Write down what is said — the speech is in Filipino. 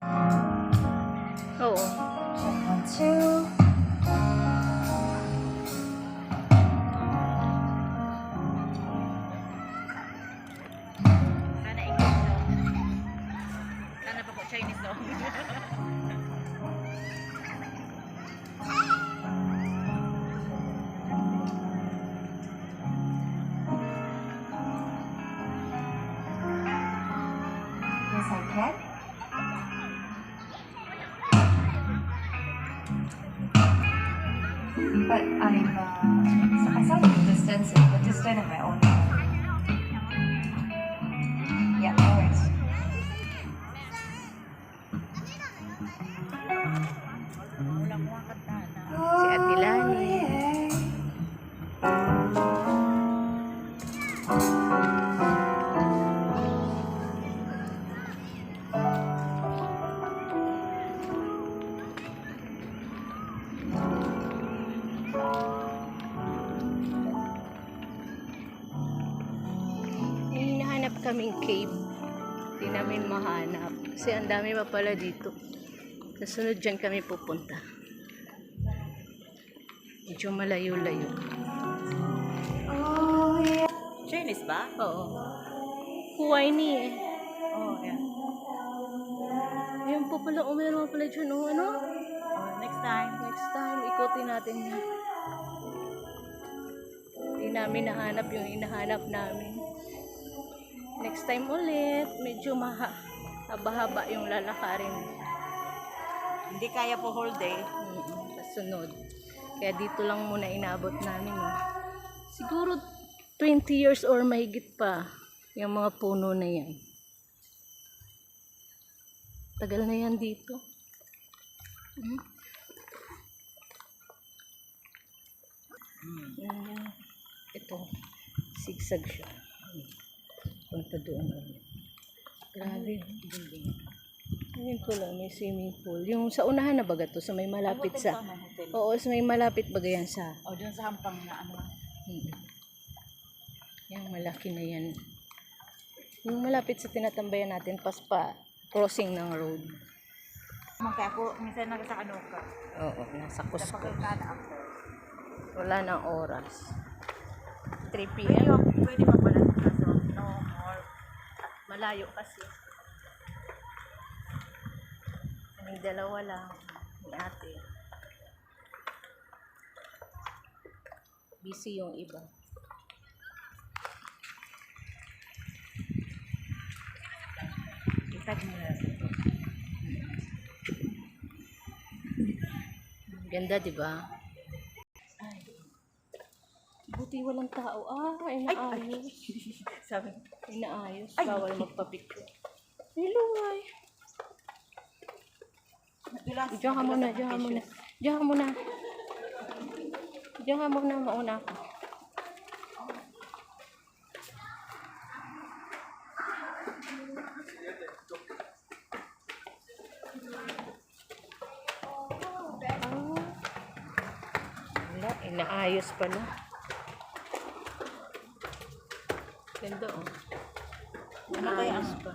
Oo. Sana English daw. Sana pa po Chinese daw. Yes, I can. But I saw the distance, but just done it my own way. Yeah, no worries. Wala mo ang kanta na. Si Ate Lani. May hinahanap kaming cave. Hindi namin mahanap. Kasi ang dami pa pala dito. Nasunod dyan kami pupunta. Medyo malayo-layo. Oh, yeah. Chinese ba? Oo. Huwayni eh. Oh, yeah. Ayun po pala, meron pala dyan. Oh, ano? Oh, next time. Next time, ikutin natin yan. Hindi namin nahanap yung hinahanap namin. Next time ulit, medyo haba-haba yung lalakarin. Hindi kaya po whole day. Kasunod. Kaya dito lang muna inabot namin. No? Siguro 20 years or mahigit pa yung mga puno na yan. Tagal na yan dito. Yan. Ito, sigsag siya. Punta doon ulit. Grabe. Ayun po lang, may swimming pool. Yung sa unahan na baga to, sa may malapit sa... hotel. Oo, sa may malapit baga yan sa... Oh, doon sa hampang na ano. Yung malaki na yan. Yung malapit sa tinatambayan natin, paspa crossing ng road. Kaya ako, minsan nasa ano ka. Oo, nasa Sa Cusco. pagkakana ako. Wala nang oras. 3 Pero p.m. pwede pa pala kaso no more. Malayo kasi. May dalawa lang. Ni ate. Busy yung iba. Itag mo na. Ganda, di ba? Buti walang tao. Inaayos. Sabi. Inaayos. Ay! Bawal magpa-picture. Niluway. Nadulas. Diyan ka muna, diyan ka muna. Diyan ka muna. Diyan ka muna, mauna ako. Wala, inaayos pala. Ganda oh. Ano kaya Inaayos ang pa.